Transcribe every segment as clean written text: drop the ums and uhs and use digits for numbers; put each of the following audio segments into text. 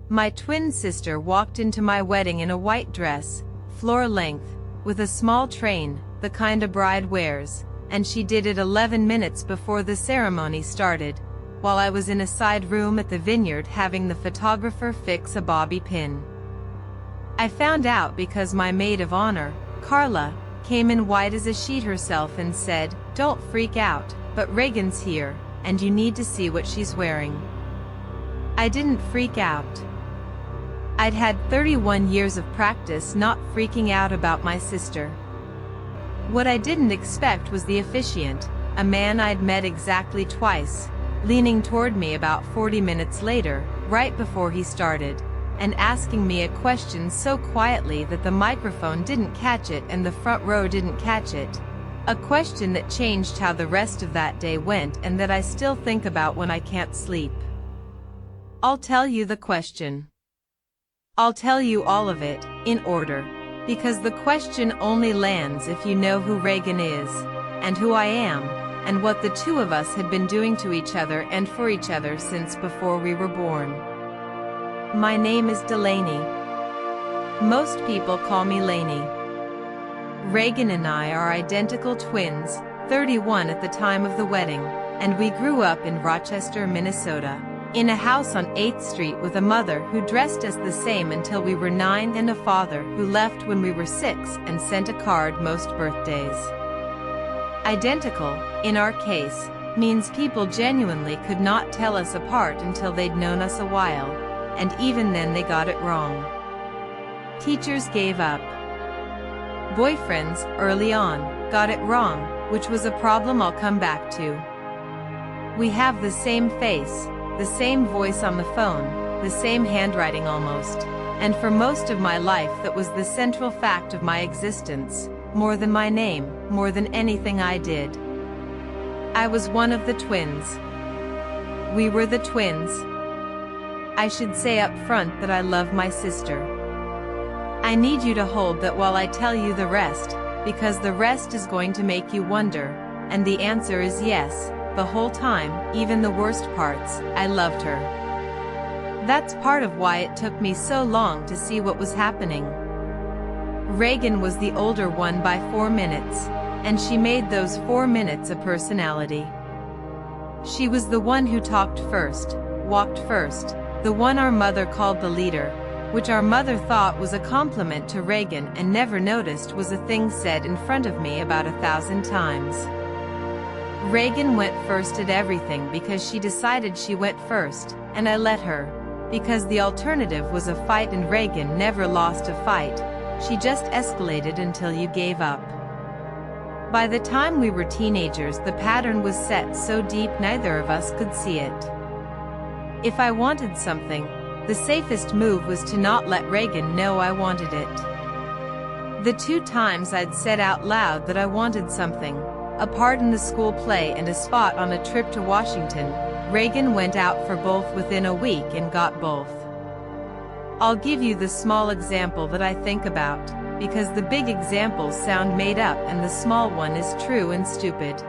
My twin sister walked into my wedding in a white dress, floor length, with a small train, the kind a bride wears, and she did it 11 minutes before the ceremony started, while I was in a side room at the vineyard having the photographer fix a bobby pin. I found out because my maid of honor, Carla, came in white as a sheet herself and said, "Don't freak out, but Reagan's here, and you need to see what she's wearing." I didn't freak out. I'd had 31 years of practice not freaking out about my sister. What I didn't expect was the officiant, a man I'd met exactly twice, leaning toward me about 40 minutes later, right before he started, and asking me a question so quietly that the microphone didn't catch it and the front row didn't catch it. A question that changed how the rest of that day went and that I still think about when I can't sleep. I'll tell you the question. I'll tell you all of it, in order, because the question only lands if you know who Reagan is, and who I am, and what the two of us had been doing to each other and for each other since before we were born. My name is Delaney. Most people call me Laney. Reagan and I are identical twins, 31 at the time of the wedding, and we grew up in Rochester, Minnesota, in a house on 8th Street with a mother who dressed us the same until we were 9 and a father who left when we were 6 and sent a card most birthdays. Identical, in our case, means people genuinely could not tell us apart until they'd known us a while, and even then they got it wrong. Teachers gave up. Boyfriends, early on, got it wrong, which was a problem I'll come back to. We have the same face, the same voice on the phone, the same handwriting almost, and for most of my life that was the central fact of my existence, more than my name, more than anything I did. I was one of the twins. We were the twins. I should say up front that I love my sister. I need you to hold that while I tell you the rest, because the rest is going to make you wonder, and the answer is yes. The whole time, even the worst parts, I loved her. That's part of why it took me so long to see what was happening. Reagan was the older one by 4 minutes, and she made those 4 minutes a personality. She was the one who talked first, walked first, the one our mother called the leader, which our mother thought was a compliment to Reagan and never noticed was a thing said in front of me about 1,000 times. Reagan went first at everything because she decided she went first, and I let her, because the alternative was a fight and Reagan never lost a fight. She just escalated until you gave up. By the time we were teenagers, the pattern was set so deep neither of us could see it. If I wanted something, the safest move was to not let Reagan know I wanted it. The 2 times I'd said out loud that I wanted something, a part in the school play and a spot on a trip to Washington, Reagan went out for both within a week and got both. I'll give you the small example that I think about, because the big examples sound made up and the small one is true and stupid.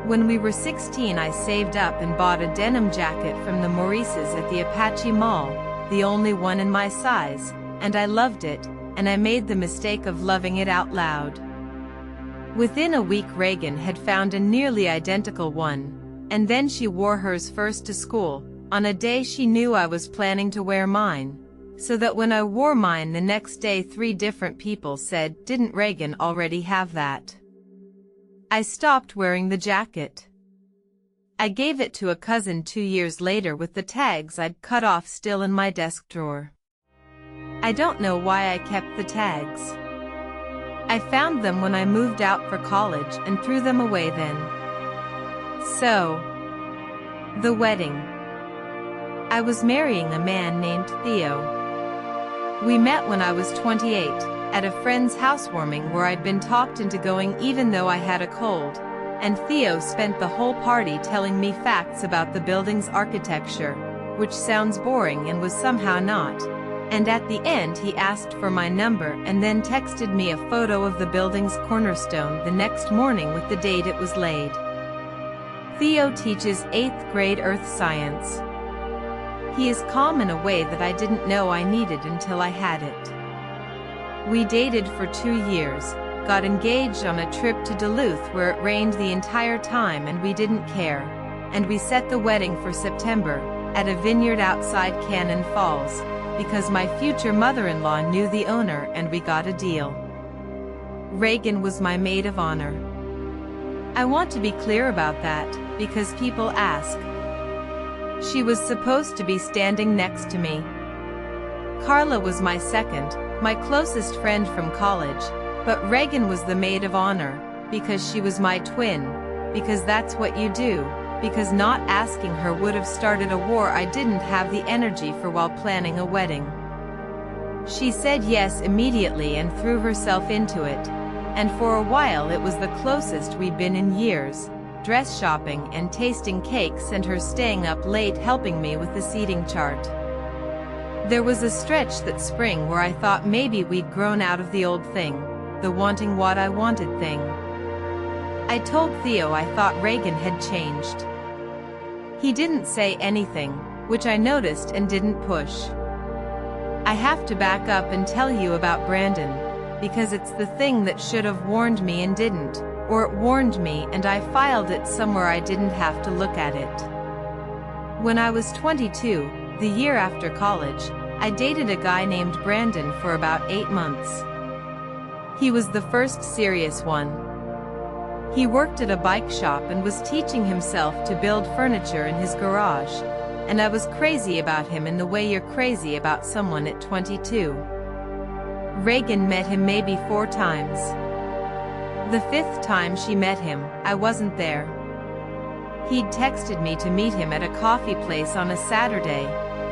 When we were 16, I saved up and bought a denim jacket from the Maurices at the Apache Mall, the only one in my size, and I loved it, and I made the mistake of loving it out loud. Within a week Reagan had found a nearly identical one, and then she wore hers first to school, on a day she knew I was planning to wear mine, so that when I wore mine the next day 3 different people said, "Didn't Reagan already have that?" I stopped wearing the jacket. I gave it to a cousin 2 years later with the tags I'd cut off still in my desk drawer. I don't know why I kept the tags. I found them when I moved out for college and threw them away then. So, the wedding. I was marrying a man named Theo. We met when I was 28, at a friend's housewarming where I'd been talked into going even though I had a cold, and Theo spent the whole party telling me facts about the building's architecture, which sounds boring and was somehow not. And at the end he asked for my number and then texted me a photo of the building's cornerstone the next morning with the date it was laid. Theo teaches 8th grade earth science. He is calm in a way that I didn't know I needed until I had it. We dated for 2 years, got engaged on a trip to Duluth where it rained the entire time and we didn't care, and we set the wedding for September, at a vineyard outside Cannon Falls, because my future mother-in-law knew the owner and we got a deal. Reagan was my maid of honor. I want to be clear about that, because people ask. She was supposed to be standing next to me. Carla was my second, my closest friend from college, but Reagan was the maid of honor, because she was my twin, because that's what you do, because not asking her would have started a war I didn't have the energy for while planning a wedding. She said yes immediately and threw herself into it, and for a while it was the closest we'd been in years, dress shopping and tasting cakes and her staying up late helping me with the seating chart. There was a stretch that spring where I thought maybe we'd grown out of the old thing, the wanting what I wanted thing. I told Theo I thought Reagan had changed. He didn't say anything, which I noticed and didn't push. I have to back up and tell you about Brandon, because it's the thing that should have warned me and didn't, or it warned me and I filed it somewhere I didn't have to look at it. When I was 22, the year after college, I dated a guy named Brandon for about 8 months. He was the first serious one. He worked at a bike shop and was teaching himself to build furniture in his garage, and I was crazy about him in the way you're crazy about someone at 22. Reagan met him maybe 4 times. The 5th time she met him, I wasn't there. He'd texted me to meet him at a coffee place on a Saturday,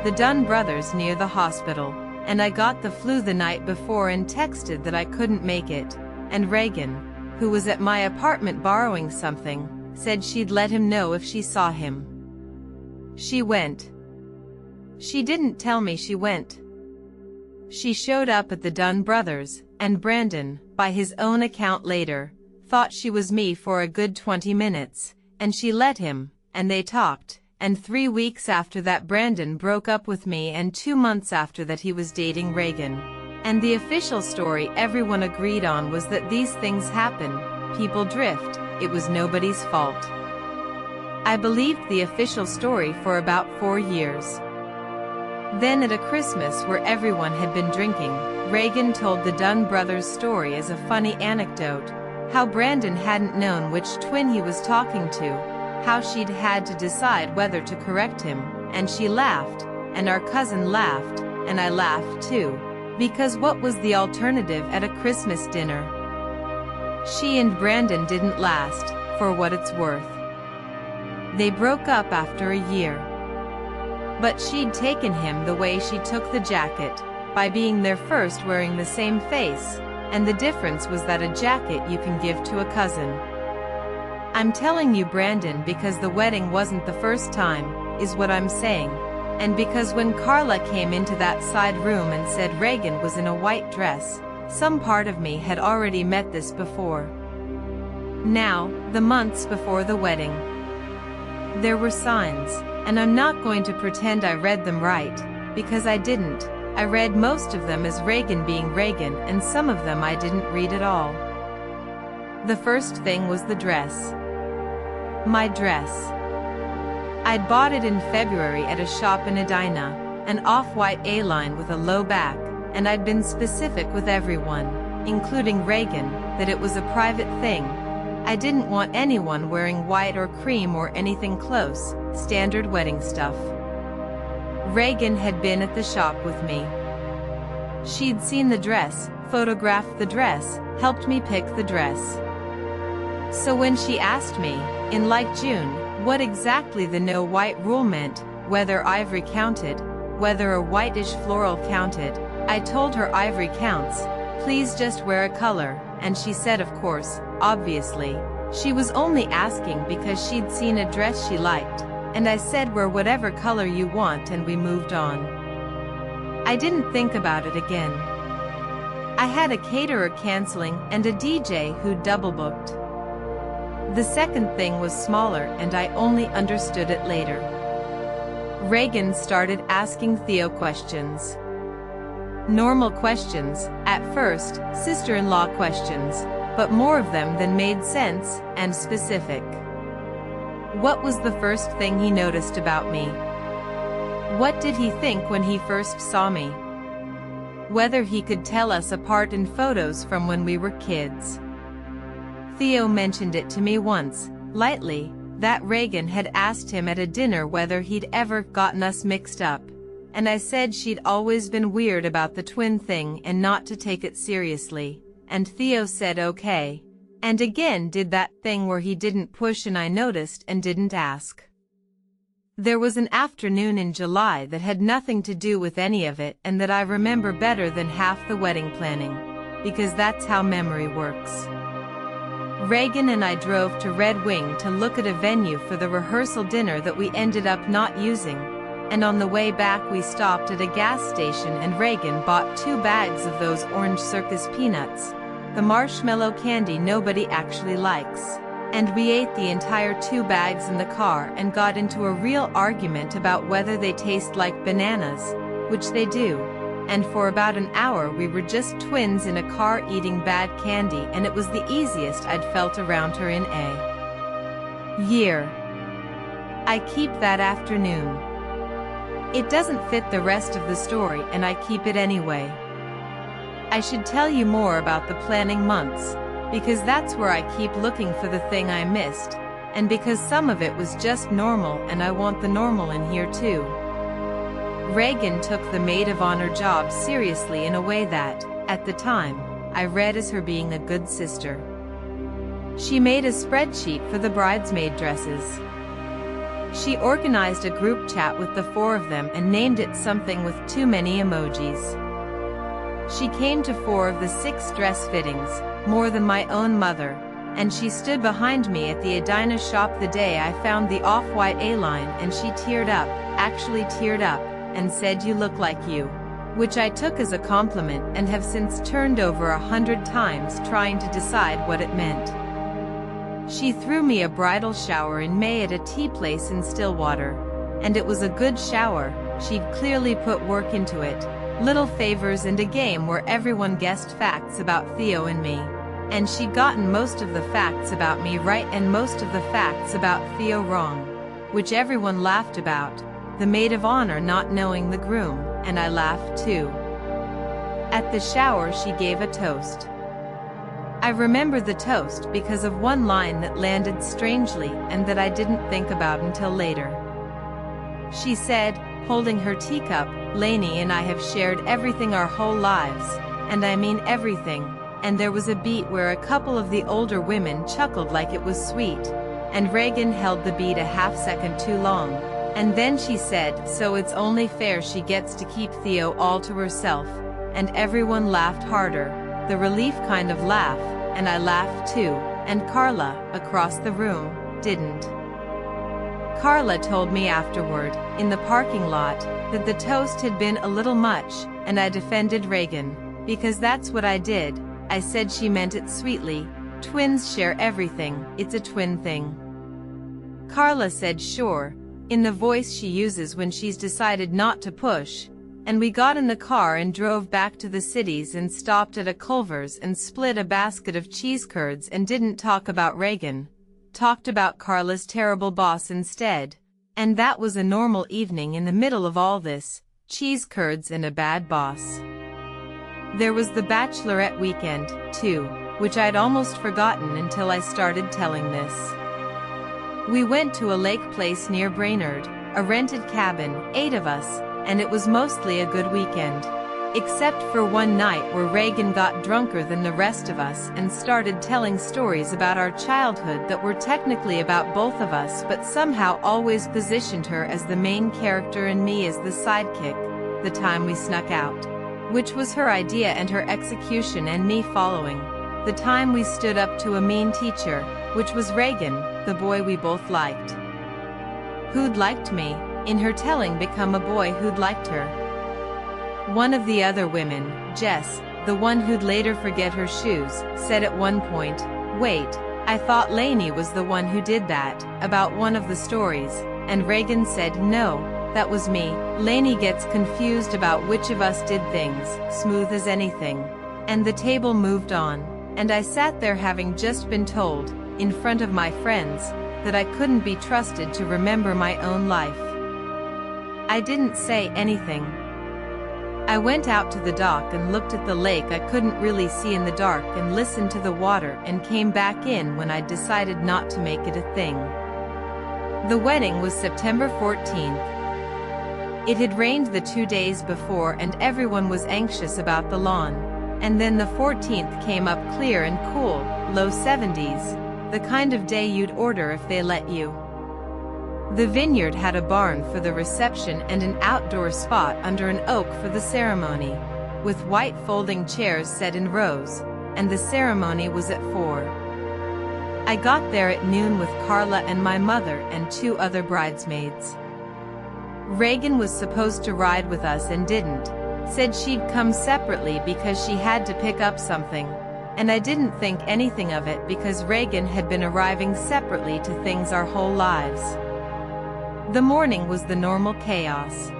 the Dunn brothers near the hospital, and I got the flu the night before and texted that I couldn't make it, and Reagan, who was at my apartment borrowing something, said she'd let him know if she saw him. She went. She didn't tell me she went. She showed up at the Dunn brothers, and Brandon, by his own account later, thought she was me for a good 20 minutes, and she let him, and they talked, and 3 weeks after that Brandon broke up with me and 2 months after that he was dating Reagan. And the official story everyone agreed on was that these things happen, people drift, it was nobody's fault. I believed the official story for about 4 years. Then at a Christmas where everyone had been drinking, Reagan told the Dunn brothers' story as a funny anecdote, how Brandon hadn't known which twin he was talking to, how she'd had to decide whether to correct him, and she laughed, and our cousin laughed, and I laughed too, because what was the alternative at a Christmas dinner? She and Brandon didn't last, for what it's worth. They broke up after a year. But she'd taken him the way she took the jacket, by being there first wearing the same face, and the difference was that a jacket you can give to a cousin. I'm telling you Brandon because the wedding wasn't the first time, is what I'm saying, and because when Carla came into that side room and said Reagan was in a white dress, some part of me had already met this before. Now, the months before the wedding, there were signs, and I'm not going to pretend I read them right, because I didn't. I read most of them as Reagan being Reagan, and some of them I didn't read at all. The first thing was the dress. My dress. I'd bought it in February at a shop in Edina, an off-white A-line with a low back, and I'd been specific with everyone, including Reagan, that it was a private thing. I didn't want anyone wearing white or cream or anything close, standard wedding stuff. Reagan had been at the shop with me. She'd seen the dress, photographed the dress, helped me pick the dress. So when she asked me, in like June, what exactly the no white rule meant, whether ivory counted, whether a whitish floral counted, I told her ivory counts, please just wear a color, and she said of course, obviously. She was only asking because she'd seen a dress she liked, and I said wear whatever color you want and we moved on. I didn't think about it again. I had a caterer canceling and a DJ who double booked. The second thing was smaller and I only understood it later. Reagan started asking Theo questions. Normal questions, at first, sister-in-law questions, but more of them than made sense, and specific. What was the first thing he noticed about me? What did he think when he first saw me? Whether he could tell us apart in photos from when we were kids. Theo mentioned it to me once, lightly, that Reagan had asked him at a dinner whether he'd ever gotten us mixed up, and I said she'd always been weird about the twin thing and not to take it seriously, and Theo said okay, and again did that thing where he didn't push and I noticed and didn't ask. There was an afternoon in July that had nothing to do with any of it and that I remember better than half the wedding planning, because that's how memory works. Reagan and I drove to Red Wing to look at a venue for the rehearsal dinner that we ended up not using, and on the way back we stopped at a gas station and Reagan bought 2 bags of those orange circus peanuts, the marshmallow candy nobody actually likes, and we ate the entire 2 bags in the car and got into a real argument about whether they taste like bananas, which they do. And for about an hour we were just twins in a car eating bad candy, and it was the easiest I'd felt around her in a year. I keep that afternoon. It doesn't fit the rest of the story and I keep it anyway. I should tell you more about the planning months, because that's where I keep looking for the thing I missed, and because some of it was just normal and I want the normal in here too. Reagan took the maid of honor job seriously in a way that, at the time, I read as her being a good sister. She made a spreadsheet for the bridesmaid dresses. She organized a group chat with the 4 of them and named it something with too many emojis. She came to 4 of the 6 dress fittings, more than my own mother, and she stood behind me at the Edina shop the day I found the off-white A-line, and she teared up, actually teared up, and said you look like you, which I took as a compliment and have since turned over 100 times trying to decide what it meant. She threw me a bridal shower in May at a tea place in Stillwater, and it was a good shower. She'd clearly put work into it, little favors and a game where everyone guessed facts about Theo and me, and she'd gotten most of the facts about me right and most of the facts about Theo wrong, which everyone laughed about, the maid of honor not knowing the groom, and I laughed too. At the shower she gave a toast. I remember the toast because of one line that landed strangely and that I didn't think about until later. She said, holding her teacup, "Lainey and I have shared everything our whole lives, and I mean everything," and there was a beat where a couple of the older women chuckled like it was sweet, and Reagan held the beat a half-second too long. And then she said, "So it's only fair she gets to keep Theo all to herself," and everyone laughed harder, the relief kind of laugh, and I laughed too, and Carla, across the room, didn't. Carla told me afterward, in the parking lot, that the toast had been a little much, and I defended Reagan, because that's what I did. I said she meant it sweetly, twins share everything, it's a twin thing. Carla said sure, in the voice she uses when she's decided not to push, and we got in the car and drove back to the cities and stopped at a Culver's and split a basket of cheese curds and didn't talk about Reagan, talked about Carla's terrible boss instead, and that was a normal evening in the middle of all this, cheese curds and a bad boss. There was the bachelorette weekend, too, which I'd almost forgotten until I started telling this. We went to a lake place near Brainerd, a rented cabin, 8 of us, and it was mostly a good weekend. Except for one night where Reagan got drunker than the rest of us and started telling stories about our childhood that were technically about both of us but somehow always positioned her as the main character and me as the sidekick, the time we snuck out, which was her idea and her execution and me following, the time we stood up to a mean teacher, which was Reagan, the boy we both liked. Who'd liked me, in her telling become a boy who'd liked her. One of the other women, Jess, the one who'd later forget her shoes, said at one point, "Wait, I thought Lainey was the one who did that," about one of the stories, and Reagan said, "No, that was me. Lainey gets confused about which of us did things, smooth as anything. And the table moved on, and I sat there having just been told, in front of my friends, that I couldn't be trusted to remember my own life. I didn't say anything. I went out to the dock and looked at the lake I couldn't really see in the dark and listened to the water and came back in when I'd decided not to make it a thing. The wedding was September 14th. It had rained the 2 days before and everyone was anxious about the lawn. And then the 14th came up clear and cool, low 70s, the kind of day you'd order if they let you. The vineyard had a barn for the reception and an outdoor spot under an oak for the ceremony, with white folding chairs set in rows, and the ceremony was at 4. I got there at noon with Carla and my mother and 2 other bridesmaids. Reagan was supposed to ride with us and didn't, said she'd come separately because she had to pick up something, and I didn't think anything of it because Reagan had been arriving separately to things our whole lives. The morning was the normal chaos.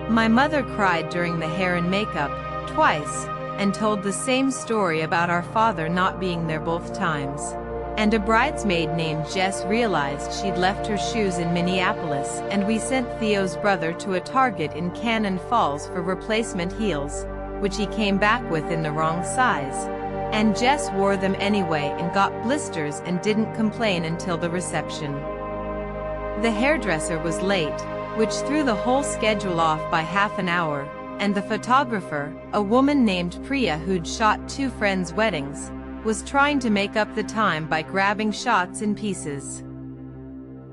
My mother cried during the hair and makeup, twice, and told the same story about our father not being there both times. And a bridesmaid named Jess realized she'd left her shoes in Minneapolis, and we sent Theo's brother to a Target in Cannon Falls for replacement heels, which he came back with in the wrong size. And Jess wore them anyway and got blisters and didn't complain until the reception. The hairdresser was late, which threw the whole schedule off by half an hour, and the photographer, a woman named Priya who'd shot 2 friends' weddings, was trying to make up the time by grabbing shots in pieces.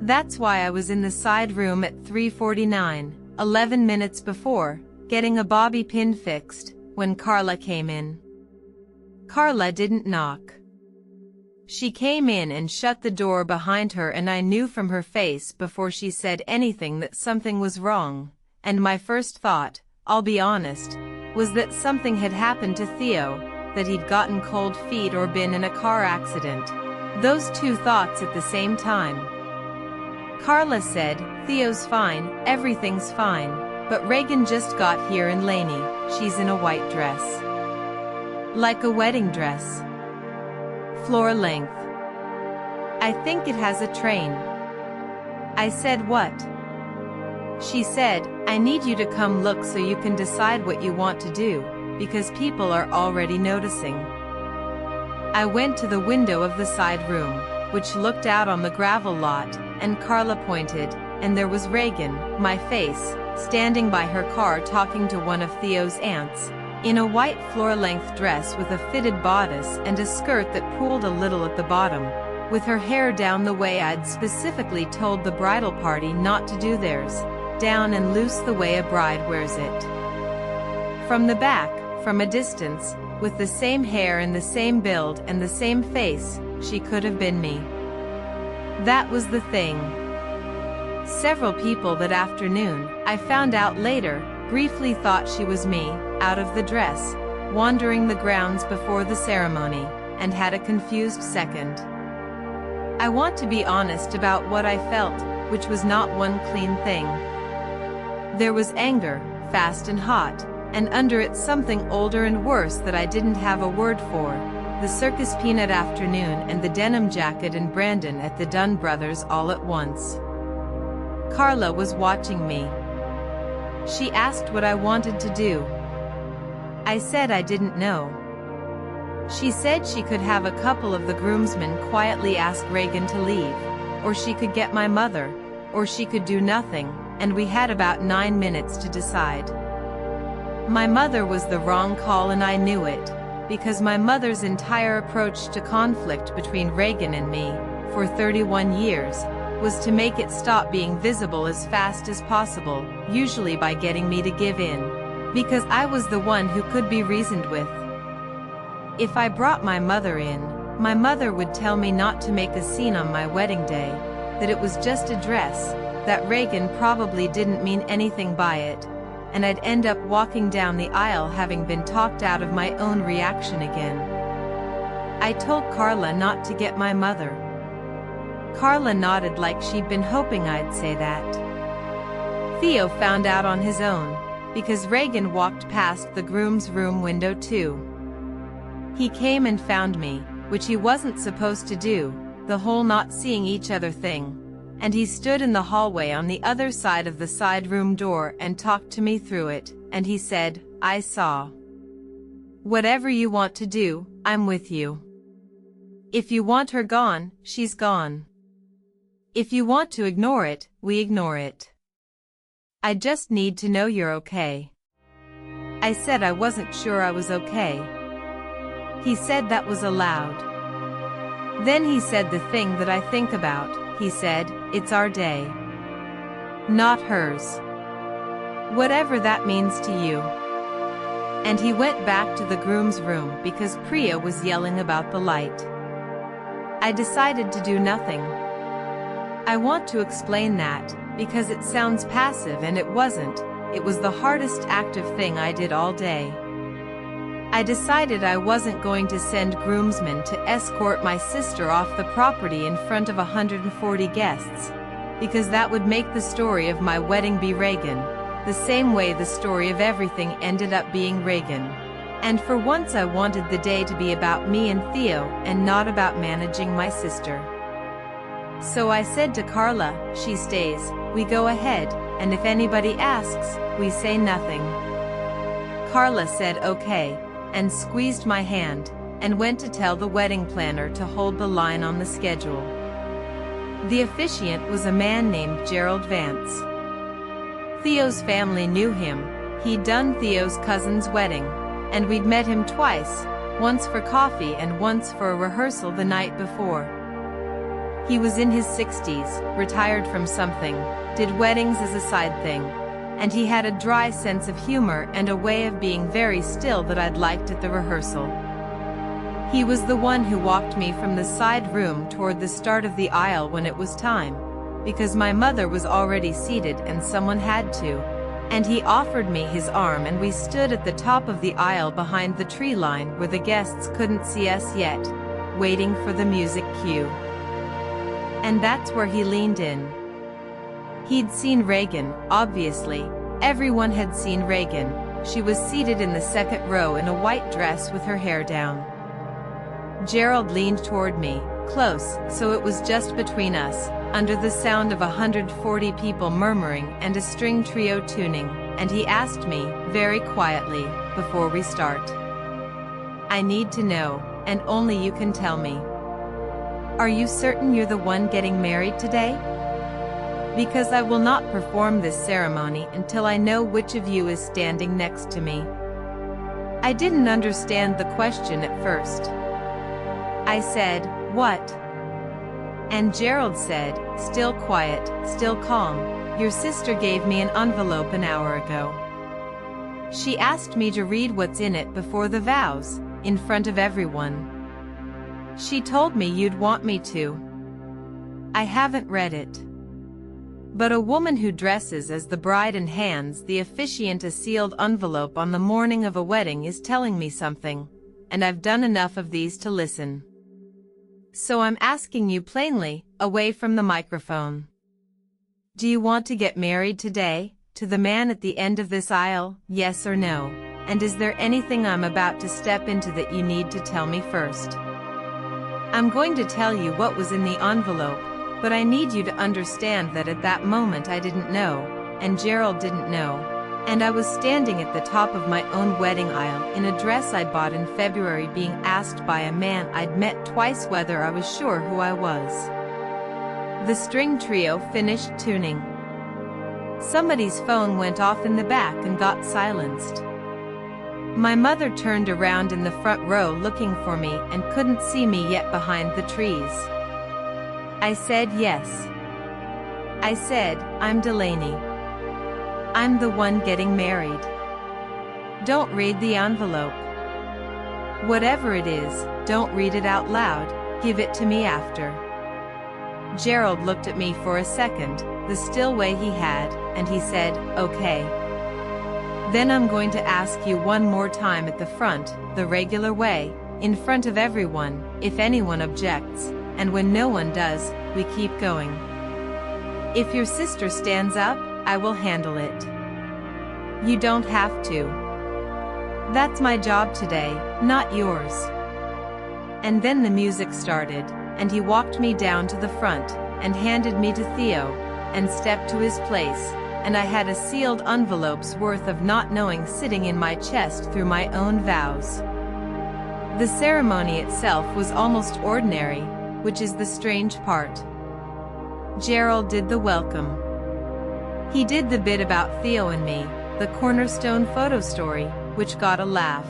That's why I was in the side room at 3:49, 11 minutes before, getting a bobby pin fixed, when Carla came in. Carla didn't knock. She came in and shut the door behind her, and I knew from her face before she said anything that something was wrong, and my first thought, I'll be honest, was that something had happened to Theo, that he'd gotten cold feet or been in a car accident. Those 2 thoughts at the same time. Carla said, "Theo's fine, everything's fine, but Reagan just got here and Lainey, she's in a white dress. Like a wedding dress. Floor length. I think it has a train." I said, "What?" She said, "I need you to come look so you can decide what you want to do, because people are already noticing." I went to the window of the side room, which looked out on the gravel lot, and Carla pointed, and there was Reagan, my face, standing by her car talking to one of Theo's aunts, in a white floor-length dress with a fitted bodice and a skirt that pooled a little at the bottom, with her hair down the way I'd specifically told the bridal party not to do theirs, down and loose the way a bride wears it. From the back, from a distance, with the same hair and the same build and the same face, she could have been me. That was the thing. Several people that afternoon, I found out later, briefly thought she was me, out of the dress, wandering the grounds before the ceremony, and had a confused second. I want to be honest about what I felt, which was not one clean thing. There was anger, fast and hot, and under it something older and worse that I didn't have a word for, the circus peanut afternoon and the denim jacket and Brandon at the Dunn brothers all at once. Carla was watching me. She asked what I wanted to do. I said I didn't know. She said she could have a couple of the groomsmen quietly ask Reagan to leave, or she could get my mother, or she could do nothing, and we had about 9 minutes to decide. My mother was the wrong call and I knew it, because my mother's entire approach to conflict between Reagan and me, for 31 years, was to make it stop being visible as fast as possible, usually by getting me to give in, because I was the one who could be reasoned with. If I brought my mother in, my mother would tell me not to make a scene on my wedding day, that it was just a dress, that Reagan probably didn't mean anything by it, and I'd end up walking down the aisle having been talked out of my own reaction again. I told Carla not to get my mother. Carla nodded like she'd been hoping I'd say that. Theo found out on his own, because Reagan walked past the groom's room window too. He came and found me, which he wasn't supposed to do, the whole not seeing each other thing, and he stood in the hallway on the other side of the side room door and talked to me through it, and he said, "I saw. Whatever you want to do, I'm with you. If you want her gone, she's gone. If you want to ignore it, we ignore it. I just need to know you're okay." I said I wasn't sure I was okay. He said that was allowed. Then he said the thing that I think about. He said, "It's our day. Not hers. Whatever that means to you." And he went back to the groom's room because Priya was yelling about the light. I decided to do nothing. I want to explain that, because it sounds passive and it wasn't. It was the hardest active thing I did all day. I decided I wasn't going to send groomsmen to escort my sister off the property in front of 140 guests, because that would make the story of my wedding be Reagan, the same way the story of everything ended up being Reagan. And for once I wanted the day to be about me and Theo and not about managing my sister. So I said to Carla, "She stays, we go ahead, and if anybody asks, we say nothing." Carla said okay, and squeezed my hand, and went to tell the wedding planner to hold the line on the schedule. The officiant was a man named Gerald Vance. Theo's family knew him. He'd done Theo's cousin's wedding, and we'd met him twice, once for coffee and once for a rehearsal the night before. He was in his 60s, retired from something, did weddings as a side thing, and he had a dry sense of humor and a way of being very still that I'd liked at the rehearsal. He was the one who walked me from the side room toward the start of the aisle when it was time, because my mother was already seated and someone had to, and he offered me his arm and we stood at the top of the aisle behind the tree line where the guests couldn't see us yet, waiting for the music cue. And that's where he leaned in. He'd seen Reagan, obviously. Everyone had seen Reagan. She was seated in the second row in a white dress with her hair down. Gerald leaned toward me, close, so it was just between us, under the sound of 140 people murmuring and a string trio tuning, and he asked me, very quietly, before we start. "I need to know, and only you can tell me. Are you certain you're the one getting married today? Because I will not perform this ceremony until I know which of you is standing next to me." I didn't understand the question at first. I said, "What?" And Gerald said, still quiet, still calm, "Your sister gave me an envelope an hour ago. She asked me to read what's in it before the vows, in front of everyone. She told me you'd want me to. I haven't read it. But a woman who dresses as the bride and hands the officiant a sealed envelope on the morning of a wedding is telling me something, and I've done enough of these to listen. So I'm asking you plainly, away from the microphone. Do you want to get married today, to the man at the end of this aisle, yes or no? And is there anything I'm about to step into that you need to tell me first? I'm going to tell you what was in the envelope, but I need you to understand that at that moment I didn't know, and Gerald didn't know, and I was standing at the top of my own wedding aisle in a dress I bought in February, being asked by a man I'd met twice whether I was sure who I was. The string trio finished tuning. Somebody's phone went off in the back and got silenced. My mother turned around in the front row looking for me and couldn't see me yet behind the trees. I said yes. I said, "I'm Delaney. I'm the one getting married. Don't read the envelope. Whatever it is, don't read it out loud, give it to me after." Gerald looked at me for a second, the still way he had, and he said, "Okay. Then I'm going to ask you one more time at the front, the regular way, in front of everyone, if anyone objects, and when no one does, we keep going. If your sister stands up, I will handle it. You don't have to. That's my job today, not yours." And then the music started, and he walked me down to the front, and handed me to Theo, and stepped to his place, and I had a sealed envelope's worth of not knowing sitting in my chest through my own vows. The ceremony itself was almost ordinary, which is the strange part. Gerald did the welcome. He did the bit about Theo and me, the cornerstone photo story, which got a laugh.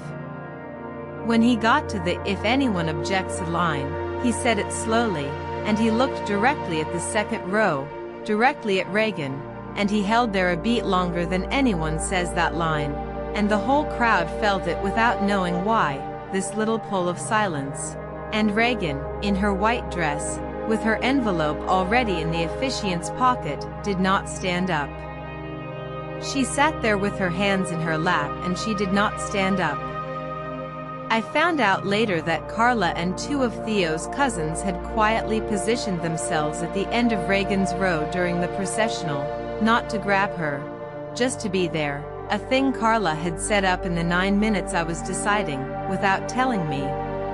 When he got to the "if anyone objects" line, he said it slowly, and he looked directly at the second row, directly at Reagan, and he held there a beat longer than anyone says that line, and the whole crowd felt it without knowing why, this little pull of silence. And Reagan, in her white dress, with her envelope already in the officiant's pocket, did not stand up. She sat there with her hands in her lap, and she did not stand up. I found out later that Carla and two of Theo's cousins had quietly positioned themselves at the end of Reagan's row during the processional, not to grab her, just to be there, a thing Carla had set up in the 9 minutes I was deciding, without telling me,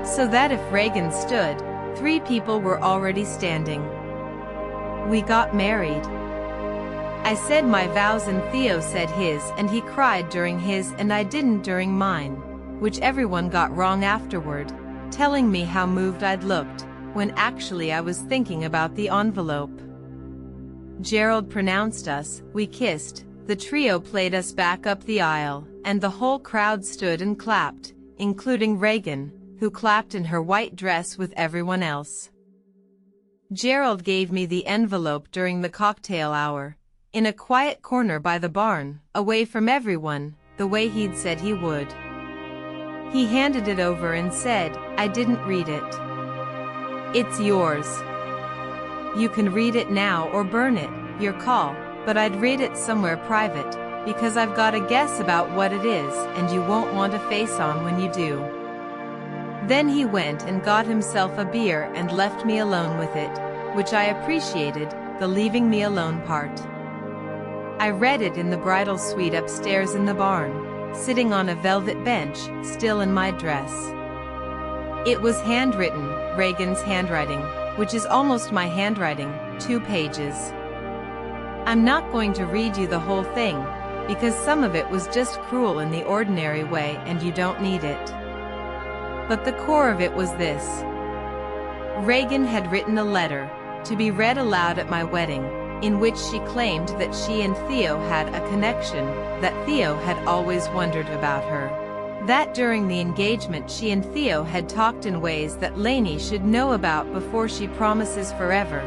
so that if Reagan stood, 3 people were already standing. We got married. I said my vows and Theo said his, and he cried during his and I didn't during mine, which everyone got wrong afterward, telling me how moved I'd looked, when actually I was thinking about the envelope. Gerald pronounced us, we kissed, the trio played us back up the aisle, and the whole crowd stood and clapped, including Reagan, who clapped in her white dress with everyone else. Gerald gave me the envelope during the cocktail hour, in a quiet corner by the barn, away from everyone, the way he'd said he would. He handed it over and said, "I didn't read it. It's yours. You can read it now or burn it, your call, but I'd read it somewhere private, because I've got a guess about what it is and you won't want a face on when you do." Then he went and got himself a beer and left me alone with it, which I appreciated, the leaving me alone part. I read it in the bridal suite upstairs in the barn, sitting on a velvet bench, still in my dress. It was handwritten, Reagan's handwriting, which is almost my handwriting, 2 pages. I'm not going to read you the whole thing, because some of it was just cruel in the ordinary way and you don't need it. But the core of it was this. Reagan had written a letter, to be read aloud at my wedding, in which she claimed that she and Theo had a connection, that Theo had always wondered about her. That during the engagement she and Theo had talked in ways that Lainey should know about before she promises forever,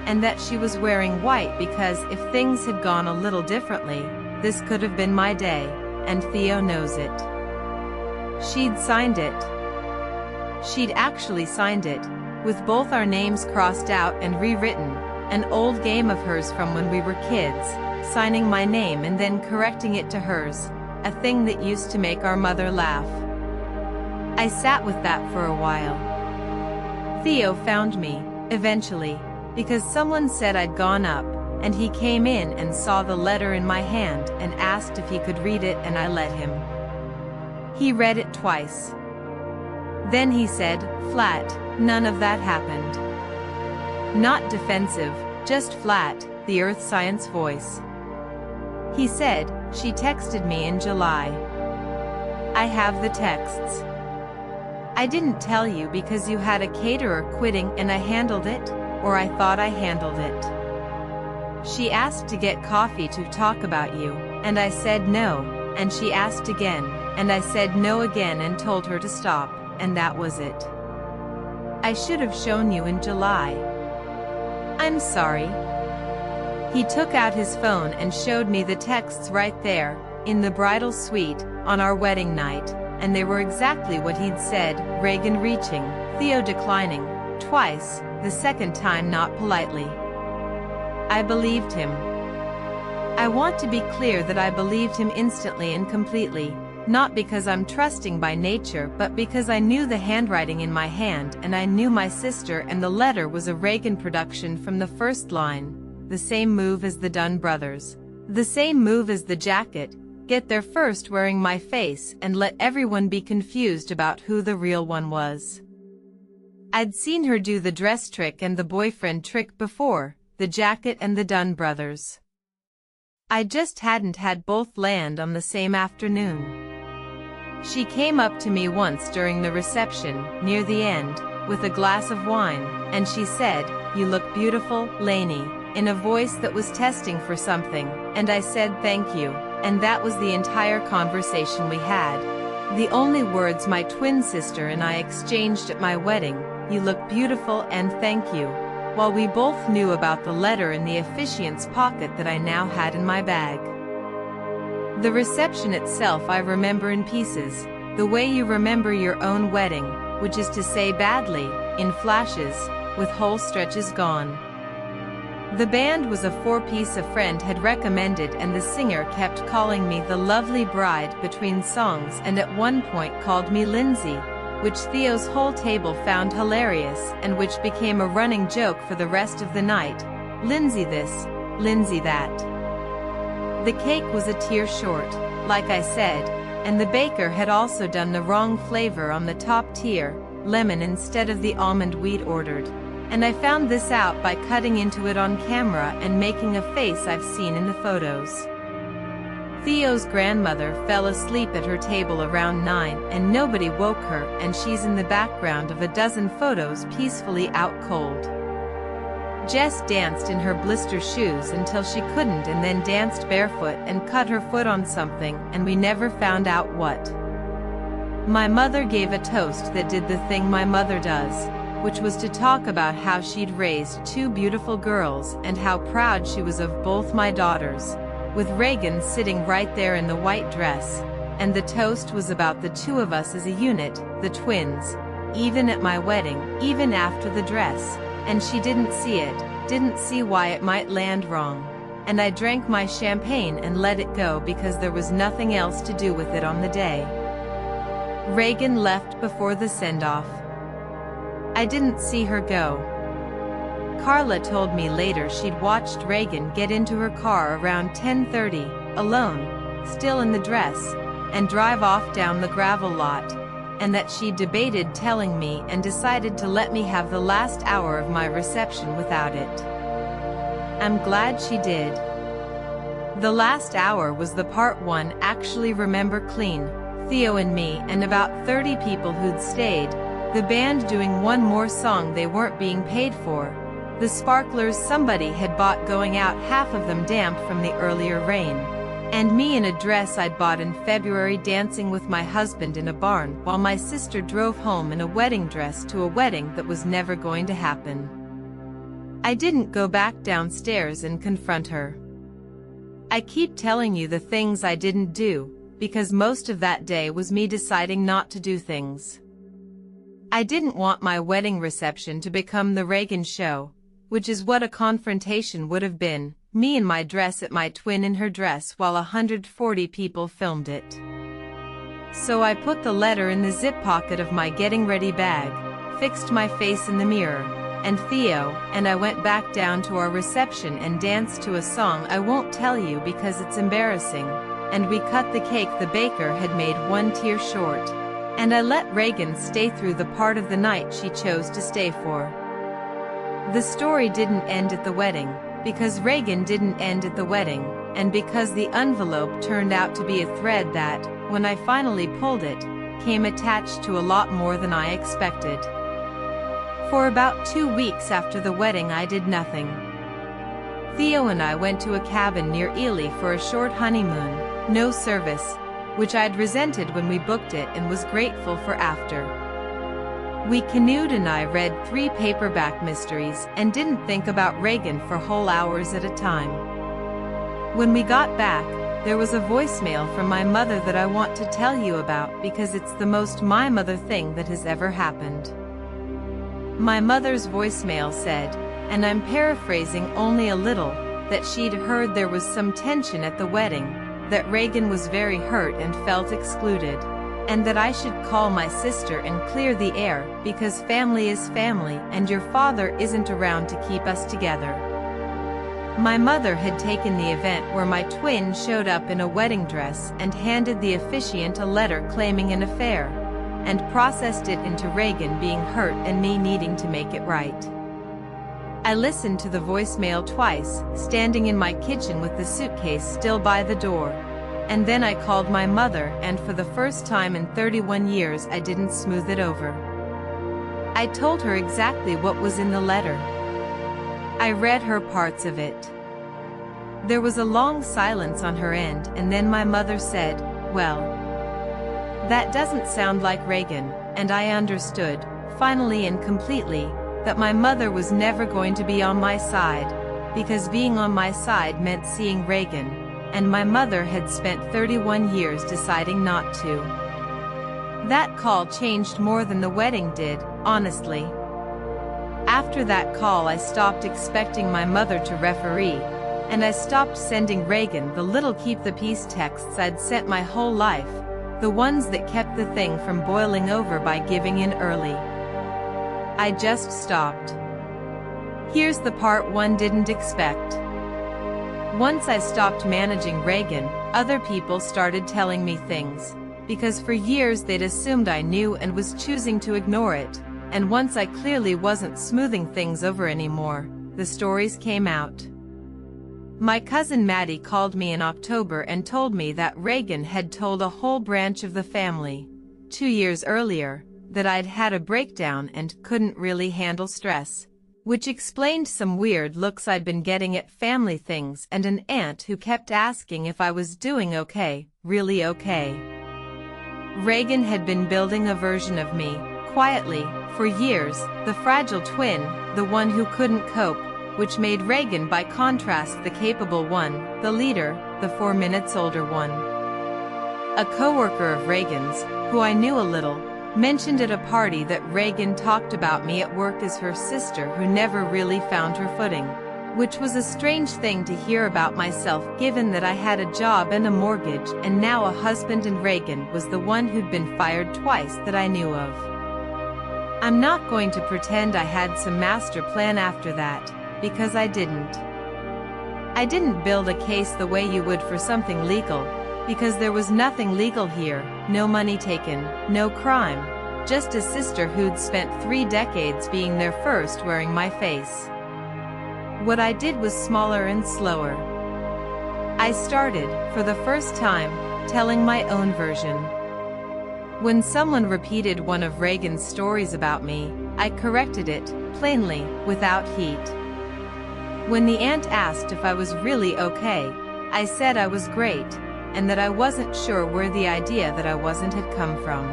and that she was wearing white because if things had gone a little differently, this could have been my day, and Theo knows it. She'd signed it. She'd actually signed it, with both our names crossed out and rewritten, an old game of hers from when we were kids, signing my name and then correcting it to hers, a thing that used to make our mother laugh. I sat with that for a while. Theo found me, eventually, because someone said I'd gone up, and he came in and saw the letter in my hand and asked if he could read it and I let him. He read it twice. Then he said, flat, none of that happened. Not defensive, just flat, the earth science voice. He said, she texted me in July. I have the texts. I didn't tell you because you had a caterer quitting and I handled it, or I thought I handled it. She asked to get coffee to talk about you, and I said no, and she asked again, and I said no again and told her to stop, and that was it. I should have shown you in July. I'm sorry. He took out his phone and showed me the texts right there, in the bridal suite, on our wedding night, and they were exactly what he'd said, Reagan reaching, Theo declining, twice, the second time not politely. I believed him. I want to be clear that I believed him instantly and completely, not because I'm trusting by nature but because I knew the handwriting in my hand and I knew my sister and the letter was a Reagan production from the first line, the same move as the Dunn brothers. The same move as the jacket, get there first wearing my face and let everyone be confused about who the real one was. I'd seen her do the dress trick and the boyfriend trick before, the jacket and the Dunn brothers. I just hadn't had both land on the same afternoon. She came up to me once during the reception, near the end, with a glass of wine, and she said, "You look beautiful, Lainey," in a voice that was testing for something, and I said thank you, and that was the entire conversation we had. The only words my twin sister and I exchanged at my wedding, "You look beautiful and thank you," while we both knew about the letter in the officiant's pocket that I now had in my bag. The reception itself I remember in pieces, the way you remember your own wedding, which is to say badly, in flashes, with whole stretches gone. The band was a four-piece a friend had recommended, and the singer kept calling me the lovely bride between songs and at one point called me Lindsay, which Theo's whole table found hilarious and which became a running joke for the rest of the night. Lindsay this, Lindsay that. The cake was a tier short, like I said, and the baker had also done the wrong flavor on the top tier, lemon instead of the almond we'd ordered. And I found this out by cutting into it on camera and making a face I've seen in the photos. Theo's grandmother fell asleep at her table around 9 and nobody woke her, and she's in the background of a dozen photos peacefully out cold. Jess danced in her blister shoes until she couldn't and then danced barefoot and cut her foot on something, and we never found out what. My mother gave a toast that did the thing my mother does, which was to talk about how she'd raised two beautiful girls and how proud she was of both my daughters, with Reagan sitting right there in the white dress, and the toast was about the two of us as a unit, the twins, even at my wedding, even after the dress, and she didn't see it, didn't see why it might land wrong, and I drank my champagne and let it go because there was nothing else to do with it on the day. Reagan left before the send-off. I didn't see her go. Carla told me later she'd watched Reagan get into her car around 10:30, alone, still in the dress, and drive off down the gravel lot, and that she debated telling me and decided to let me have the last hour of my reception without it. I'm glad she did. The last hour was the part one actually remember clean, Theo and me and about 30 people who'd stayed, the band doing one more song they weren't being paid for, the sparklers somebody had bought going out, half of them damp from the earlier rain, and me in a dress I'd bought in February dancing with my husband in a barn while my sister drove home in a wedding dress to a wedding that was never going to happen. I didn't go back downstairs and confront her. I keep telling you the things I didn't do, because most of that day was me deciding not to do things. I didn't want my wedding reception to become the Reagan show, which is what a confrontation would have been, me in my dress at my twin in her dress while 140 people filmed it. So I put the letter in the zip pocket of my getting ready bag, fixed my face in the mirror, and Theo and I went back down to our reception and danced to a song I won't tell you because it's embarrassing, and we cut the cake the baker had made one tier short. And I let Reagan stay through the part of the night she chose to stay for. The story didn't end at the wedding, because Reagan didn't end at the wedding, and because the envelope turned out to be a thread that, when I finally pulled it, came attached to a lot more than I expected. For about 2 weeks after the wedding I did nothing. Theo and I went to a cabin near Ely for a short honeymoon, no service, which I'd resented when we booked it and was grateful for after. We canoed and I read 3 paperback mysteries and didn't think about Reagan for whole hours at a time. When we got back, there was a voicemail from my mother that I want to tell you about because it's the most my mother thing that has ever happened. My mother's voicemail said, and I'm paraphrasing only a little, that she'd heard there was some tension at the wedding, that Reagan was very hurt and felt excluded, and that I should call my sister and clear the air because family is family and your father isn't around to keep us together. My mother had taken the event where my twin showed up in a wedding dress and handed the officiant a letter claiming an affair, and processed it into Reagan being hurt and me needing to make it right. I listened to the voicemail twice, standing in my kitchen with the suitcase still by the door, and then I called my mother, and for the first time in 31 years I didn't smooth it over. I told her exactly what was in the letter. I read her parts of it. There was a long silence on her end, and then my mother said, "Well, that doesn't sound like Reagan," and I understood, finally and completely, that my mother was never going to be on my side, because being on my side meant seeing Reagan, and my mother had spent 31 years deciding not to. That call changed more than the wedding did, honestly. After that call I stopped expecting my mother to referee, and I stopped sending Reagan the little keep the peace texts I'd sent my whole life, the ones that kept the thing from boiling over by giving in early. I just stopped. Here's the part one didn't expect. Once I stopped managing Reagan, other people started telling me things, because for years they'd assumed I knew and was choosing to ignore it, and once I clearly wasn't smoothing things over anymore, the stories came out. My cousin Maddie called me in October and told me that Reagan had told a whole branch of the family, 2 years earlier, that I'd had a breakdown and couldn't really handle stress, which explained some weird looks I'd been getting at family things and an aunt who kept asking if I was doing okay, really okay. Reagan had been building a version of me, quietly, for years, the fragile twin, the one who couldn't cope, which made Reagan by contrast the capable one, the leader, the 4 minutes older one. A coworker of Reagan's, who I knew a little, mentioned at a party that Reagan talked about me at work as her sister who never really found her footing, which was a strange thing to hear about myself given that I had a job and a mortgage and now a husband, and Reagan was the one who'd been fired twice that I knew of. I'm not going to pretend I had some master plan after that, because I didn't. I didn't build a case the way you would for something legal, because there was nothing legal here, no money taken, no crime, just a sister who'd spent 3 decades being there first wearing my face. What I did was smaller and slower. I started, for the first time, telling my own version. When someone repeated one of Reagan's stories about me, I corrected it, plainly, without heat. When the aunt asked if I was really okay, I said I was great, and that I wasn't sure where the idea that I wasn't had come from.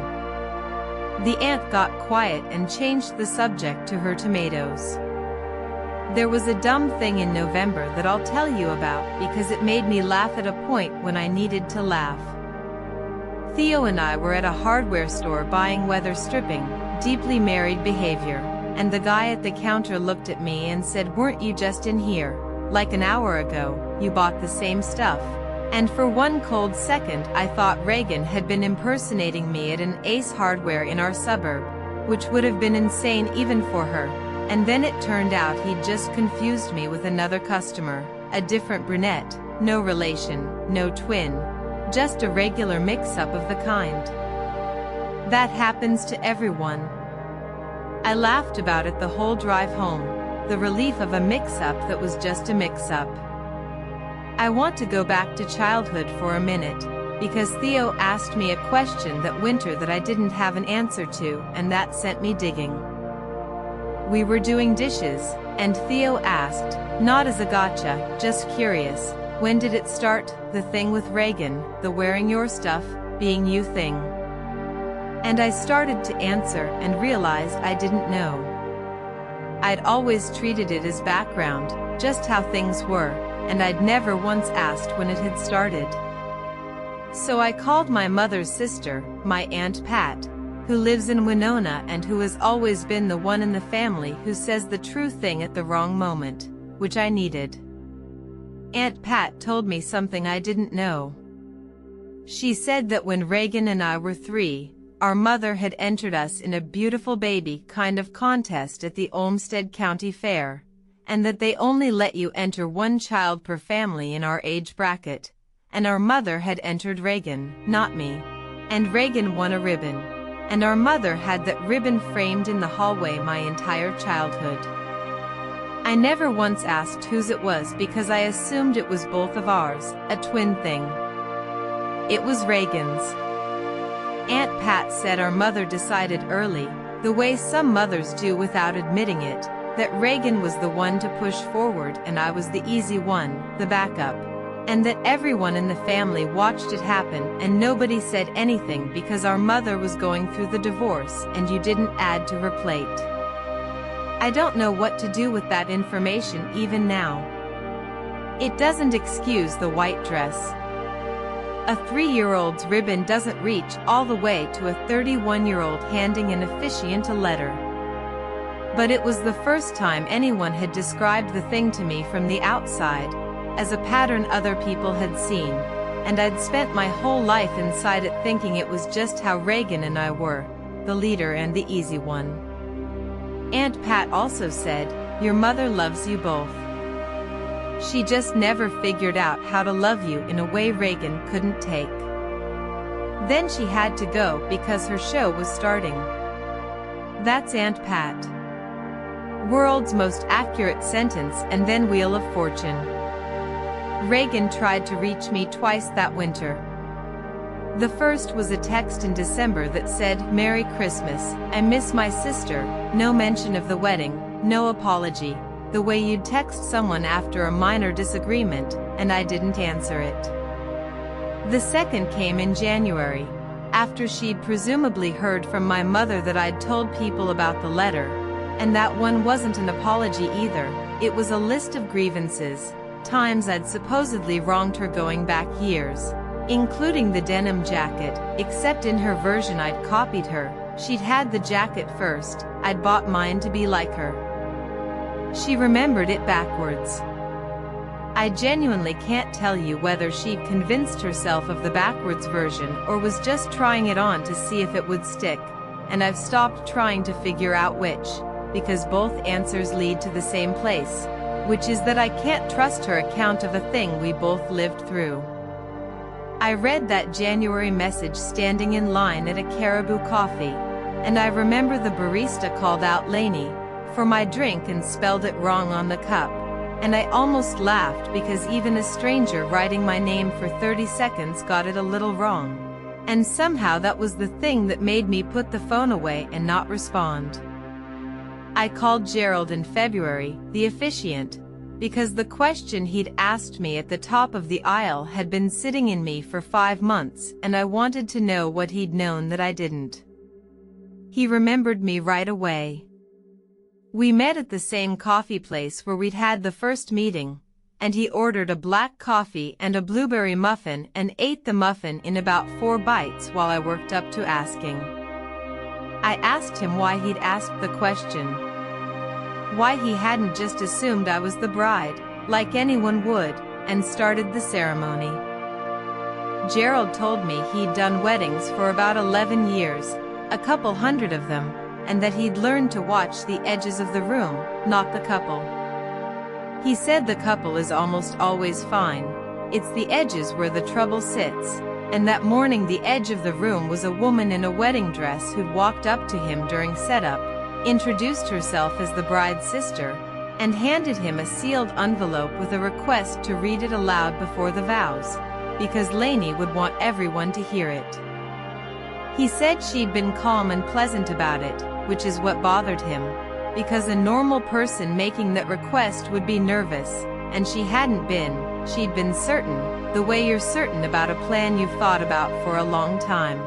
The aunt got quiet and changed the subject to her tomatoes. There was a dumb thing in November that I'll tell you about because it made me laugh at a point when I needed to laugh. Theo and I were at a hardware store buying weather stripping, deeply married behavior, and the guy at the counter looked at me and said, "Weren't you just in here, like an hour ago, you bought the same stuff?" And for one cold second I thought Reagan had been impersonating me at an Ace Hardware in our suburb, which would have been insane even for her, and then it turned out he'd just confused me with another customer, a different brunette, no relation, no twin, just a regular mix-up of the kind. That happens to everyone. I laughed about it the whole drive home, the relief of a mix-up that was just a mix-up. I want to go back to childhood for a minute, because Theo asked me a question that winter that I didn't have an answer to, and that sent me digging. We were doing dishes, and Theo asked, not as a gotcha, just curious, when did it start, the thing with Reagan, the wearing your stuff, being you thing? And I started to answer and realized I didn't know. I'd always treated it as background, just how things were, and I'd never once asked when it had started. So I called my mother's sister, my Aunt Pat, who lives in Winona and who has always been the one in the family who says the true thing at the wrong moment, which I needed. Aunt Pat told me something I didn't know. She said that when Reagan and I were 3, our mother had entered us in a beautiful baby kind of contest at the Olmsted County Fair, and that they only let you enter one child per family in our age bracket, and our mother had entered Reagan, not me. And Reagan won a ribbon, and our mother had that ribbon framed in the hallway my entire childhood. I never once asked whose it was because I assumed it was both of ours, a twin thing. It was Reagan's. Aunt Pat said our mother decided early, the way some mothers do without admitting it, that Reagan was the one to push forward and I was the easy one, the backup. And that everyone in the family watched it happen and nobody said anything because our mother was going through the divorce and you didn't add to her plate. I don't know what to do with that information even now. It doesn't excuse the white dress. A 3-year-old's ribbon doesn't reach all the way to a 31-year-old handing an officiant a letter. But it was the first time anyone had described the thing to me from the outside, as a pattern other people had seen, and I'd spent my whole life inside it thinking it was just how Reagan and I were, the leader and the easy one. Aunt Pat also said, "Your mother loves you both. She just never figured out how to love you in a way Reagan couldn't take." Then she had to go because her show was starting. That's Aunt Pat. World's most accurate sentence and then Wheel of Fortune. Reagan tried to reach me twice that winter. The first was a text in December that said, "Merry Christmas, I miss my sister," no mention of the wedding, no apology, the way you'd text someone after a minor disagreement, and I didn't answer it. The second came in January, after she'd presumably heard from my mother that I'd told people about the letter, and that one wasn't an apology either, it was a list of grievances. Times I'd supposedly wronged her going back years, including the denim jacket, except in her version I'd copied her. She'd had the jacket first, I'd bought mine to be like her. She remembered it backwards. I genuinely can't tell you whether she'd convinced herself of the backwards version or was just trying it on to see if it would stick, and I've stopped trying to figure out which, because both answers lead to the same place, which is that I can't trust her account of a thing we both lived through. I read that January message standing in line at a Caribou Coffee, and I remember the barista called out Lainey for my drink and spelled it wrong on the cup, and I almost laughed because even a stranger writing my name for 30 seconds got it a little wrong. And somehow that was the thing that made me put the phone away and not respond. I called Gerald in February, the officiant, because the question he'd asked me at the top of the aisle had been sitting in me for 5 months and I wanted to know what he'd known that I didn't. He remembered me right away. We met at the same coffee place where we'd had the first meeting, and he ordered a black coffee and a blueberry muffin and ate the muffin in about 4 bites while I worked up to asking. I asked him why he'd asked the question. Why he hadn't just assumed I was the bride, like anyone would, and started the ceremony. Gerald told me he'd done weddings for about 11 years, a couple hundred of them, and that he'd learned to watch the edges of the room, not the couple. He said the couple is almost always fine, it's the edges where the trouble sits. And that morning the edge of the room was a woman in a wedding dress who'd walked up to him during setup, introduced herself as the bride's sister, and handed him a sealed envelope with a request to read it aloud before the vows, because Lainey would want everyone to hear it. He said she'd been calm and pleasant about it, which is what bothered him, because a normal person making that request would be nervous, and she hadn't been. She'd been certain, the way you're certain about a plan you've thought about for a long time.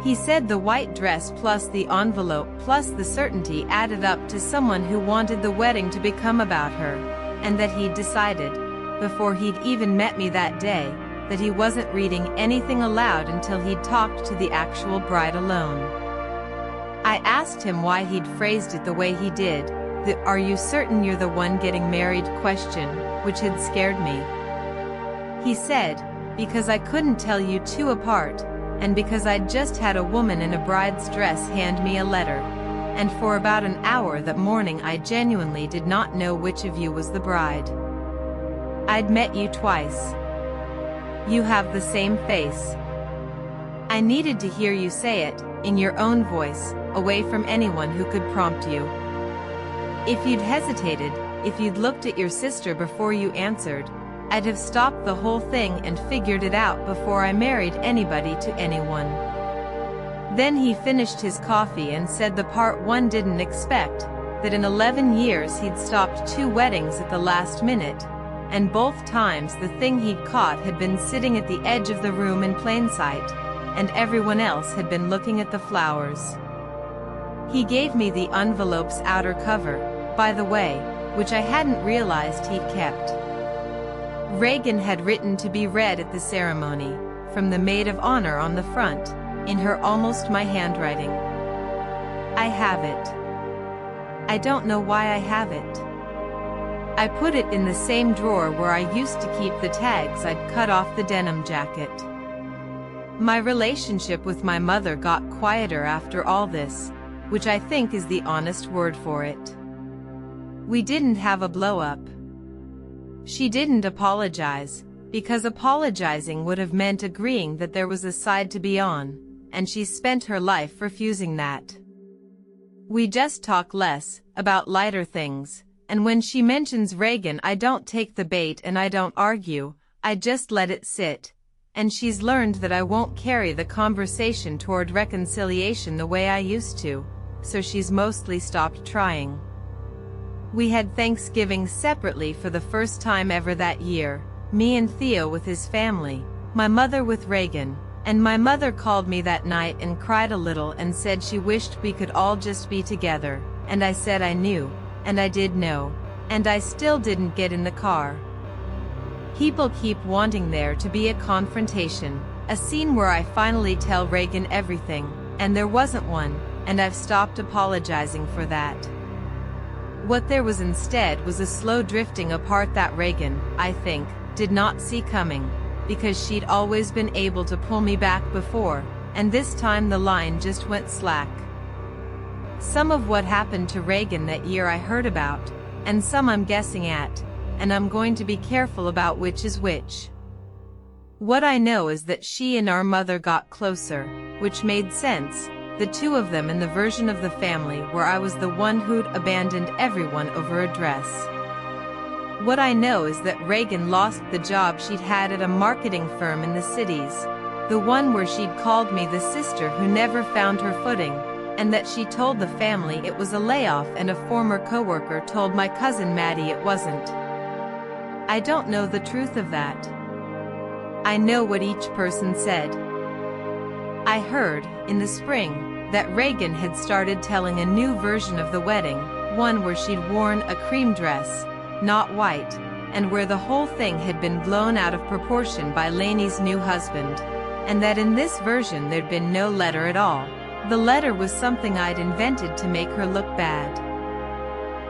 He said the white dress plus the envelope plus the certainty added up to someone who wanted the wedding to become about her, and that he'd decided, before he'd even met me that day, that he wasn't reading anything aloud until he'd talked to the actual bride alone. I asked him why he'd phrased it the way he did, the "are you certain you're the one getting married" question, which had scared me. He said, because I couldn't tell you two apart, and because I'd just had a woman in a bride's dress hand me a letter, and for about an hour that morning I genuinely did not know which of you was the bride. I'd met you twice. You have the same face. I needed to hear you say it, in your own voice, away from anyone who could prompt you. If you'd hesitated, if you'd looked at your sister before you answered, I'd have stopped the whole thing and figured it out before I married anybody to anyone. Then he finished his coffee and said the part one didn't expect, that in 11 years he'd stopped 2 weddings at the last minute, and both times the thing he'd caught had been sitting at the edge of the room in plain sight, and everyone else had been looking at the flowers. He gave me the envelope's outer cover, by the way, which I hadn't realized he'd kept. Reagan had written to be read at the ceremony, from the maid of honor on the front, in her almost my handwriting. I have it. I don't know why I have it. I put it in the same drawer where I used to keep the tags I'd cut off the denim jacket. My relationship with my mother got quieter after all this, which I think is the honest word for it. We didn't have a blow-up. She didn't apologize, because apologizing would have meant agreeing that there was a side to be on, and she spent her life refusing that. We just talk less, about lighter things, and when she mentions Reagan I don't take the bait and I don't argue, I just let it sit, and she's learned that I won't carry the conversation toward reconciliation the way I used to, so she's mostly stopped trying. We had Thanksgiving separately for the first time ever that year, me and Theo with his family, my mother with Reagan, and my mother called me that night and cried a little and said she wished we could all just be together, and I said I knew, and I did know, and I still didn't get in the car. People keep wanting there to be a confrontation, a scene where I finally tell Reagan everything, and there wasn't one, and I've stopped apologizing for that. What there was instead was a slow drifting apart that Reagan, I think, did not see coming, because she'd always been able to pull me back before, and this time the line just went slack. Some of what happened to Reagan that year I heard about, and some I'm guessing at, and I'm going to be careful about which is which. What I know is that she and our mother got closer, which made sense, the two of them in the version of the family where I was the one who'd abandoned everyone over a dress. What I know is that Reagan lost the job she'd had at a marketing firm in the cities, the one where she'd called me the sister who never found her footing, and that she told the family it was a layoff and a former coworker told my cousin Maddie it wasn't. I don't know the truth of that. I know what each person said. I heard, in the spring, that Reagan had started telling a new version of the wedding, one where she'd worn a cream dress, not white, and where the whole thing had been blown out of proportion by Lainey's new husband, and that in this version there'd been no letter at all. The letter was something I'd invented to make her look bad.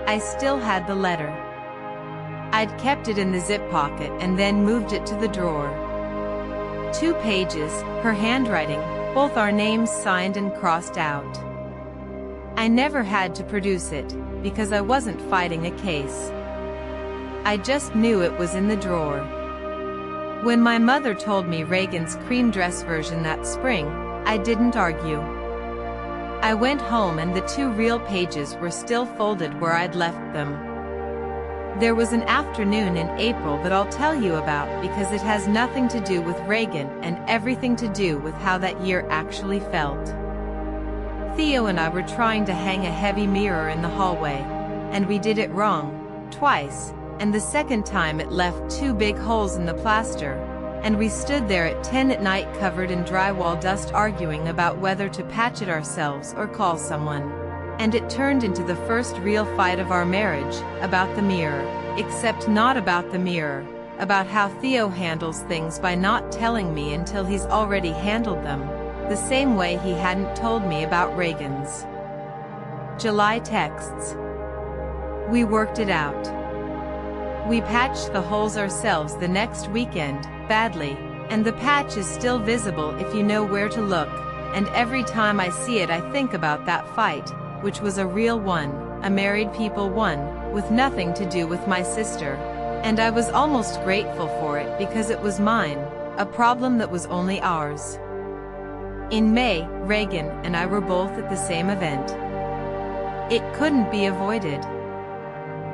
I still had the letter. I'd kept it in the zip pocket and then moved it to the drawer. 2 pages, her handwriting, both our names signed and crossed out. I never had to produce it, because I wasn't fighting a case. I just knew it was in the drawer. When my mother told me Reagan's cream dress version that spring, I didn't argue. I went home and the 2 real pages were still folded where I'd left them. There was an afternoon in April that I'll tell you about because it has nothing to do with Reagan and everything to do with how that year actually felt. Theo and I were trying to hang a heavy mirror in the hallway, and we did it wrong, twice, and the second time it left 2 big holes in the plaster, and we stood there at 10 at night covered in drywall dust arguing about whether to patch it ourselves or call someone. And it turned into the first real fight of our marriage, about the mirror, except not about the mirror, about how Theo handles things by not telling me until he's already handled them, the same way he hadn't told me about Reagan's. July texts. We worked it out. We patched the holes ourselves the next weekend, badly, and the patch is still visible if you know where to look, and every time I see it I think about that fight, which was a real one, a married people one, with nothing to do with my sister. And I was almost grateful for it because it was mine, a problem that was only ours. In May, Reagan and I were both at the same event. It couldn't be avoided.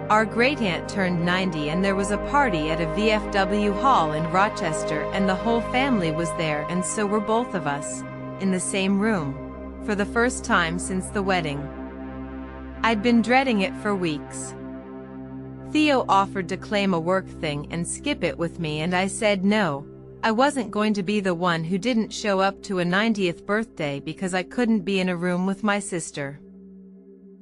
Our great-aunt turned 90 and there was a party at a VFW hall in Rochester and the whole family was there and so were both of us, in the same room, for the first time since the wedding. I'd been dreading it for weeks. Theo offered to claim a work thing and skip it with me and I said no, I wasn't going to be the one who didn't show up to a 90th birthday because I couldn't be in a room with my sister.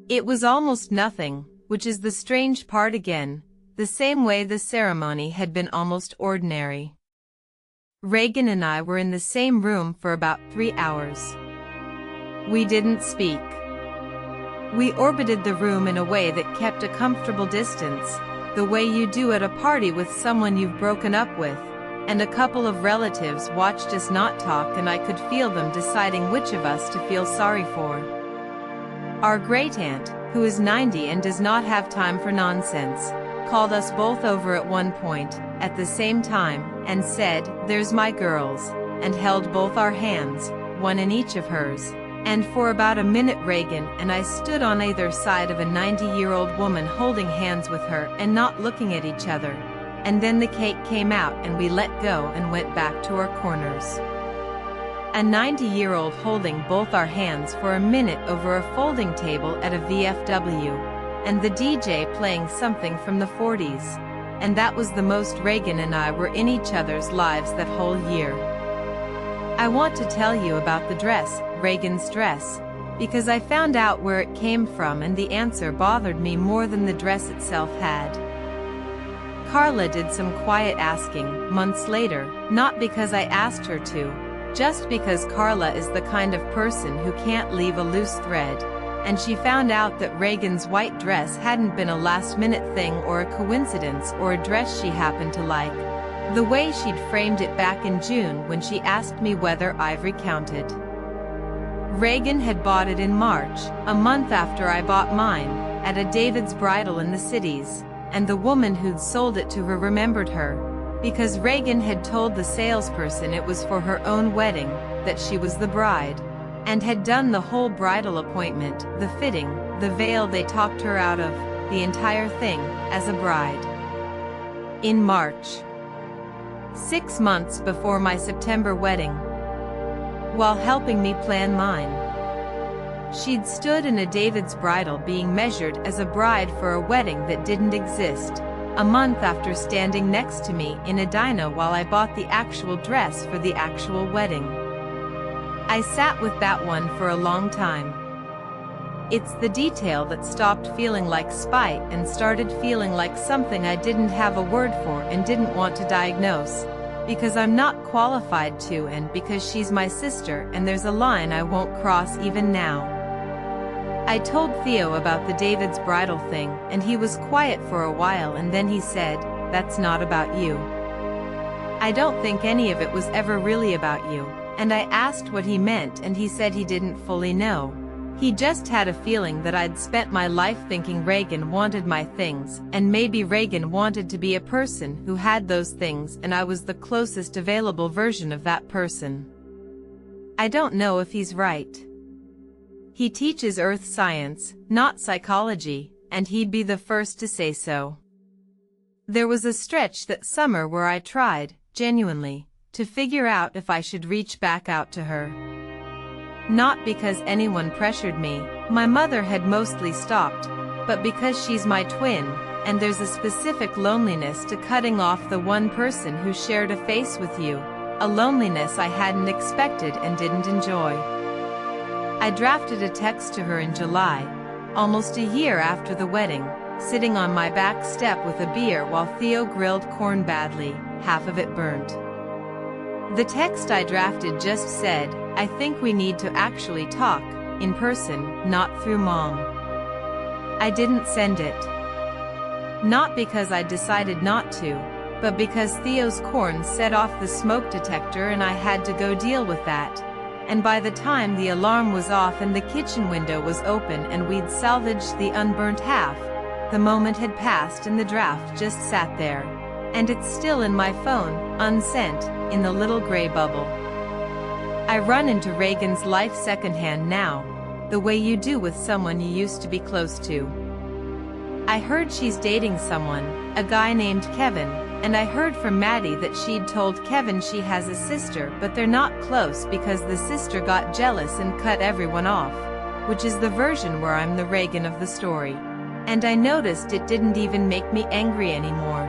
It was almost nothing. Which is the strange part again, the same way the ceremony had been almost ordinary. Reagan and I were in the same room for about 3 hours. We didn't speak. We orbited the room in a way that kept a comfortable distance, the way you do at a party with someone you've broken up with, and a couple of relatives watched us not talk and I could feel them deciding which of us to feel sorry for. Our great-aunt, who is 90 and does not have time for nonsense, called us both over at one point, at the same time, and said, "There's my girls," and held both our hands, one in each of hers. And for about a minute Reagan and I stood on either side of a 90-year-old woman holding hands with her and not looking at each other. And then the cake came out and we let go and went back to our corners. A 90-year-old holding both our hands for a minute over a folding table at a VFW, and the DJ playing something from the 40s. And that was the most Reagan and I were in each other's lives that whole year. I want to tell you about the dress, Reagan's dress, because I found out where it came from and the answer bothered me more than the dress itself had. Carla did some quiet asking, months later, not because I asked her to, just because Carla is the kind of person who can't leave a loose thread, and she found out that Reagan's white dress hadn't been a last-minute thing or a coincidence or a dress she happened to like, the way she'd framed it back in June when she asked me whether Ivory counted. Reagan had bought it in March, a month after I bought mine, at a David's bridal in the cities, and the woman who'd sold it to her remembered her, because Reagan had told the salesperson it was for her own wedding, that she was the bride, and had done the whole bridal appointment, the fitting, the veil they talked her out of, the entire thing, as a bride. In March. 6 months before my September wedding. While helping me plan mine. She'd stood in a David's bridal being measured as a bride for a wedding that didn't exist. A month after standing next to me in a diner while I bought the actual dress for the actual wedding. I sat with that one for a long time. It's the detail that stopped feeling like spite and started feeling like something I didn't have a word for and didn't want to diagnose, because I'm not qualified to and because she's my sister and there's a line I won't cross even now. I told Theo about the David's bridal thing and he was quiet for a while and then he said, "That's not about you." I don't think any of it was ever really about you, and I asked what he meant and he said he didn't fully know. He just had a feeling that I'd spent my life thinking Reagan wanted my things, and maybe Reagan wanted to be a person who had those things and I was the closest available version of that person. I don't know if he's right. He teaches earth science, not psychology, and he'd be the first to say so. There was a stretch that summer where I tried, genuinely, to figure out if I should reach back out to her. Not because anyone pressured me, my mother had mostly stopped, but because she's my twin, and there's a specific loneliness to cutting off the one person who shared a face with you, a loneliness I hadn't expected and didn't enjoy. I drafted a text to her in July, almost a year after the wedding, sitting on my back step with a beer while Theo grilled corn badly, half of it burnt. The text I drafted just said, "I think we need to actually talk, in person, not through Mom." I didn't send it. Not because I decided not to, but because Theo's corn set off the smoke detector and I had to go deal with that. and by the time the alarm was off and the kitchen window was open and we'd salvaged the unburnt half, the moment had passed and the draft just sat there. And it's still in my phone, unsent, in the little gray bubble. I run into Reagan's life secondhand now, the way you do with someone you used to be close to. I heard she's dating someone, a guy named Kevin, and I heard from Maddie that she'd told Kevin she has a sister but they're not close because the sister got jealous and cut everyone off, which is the version where I'm the Reagan of the story. And I noticed it didn't even make me angry anymore.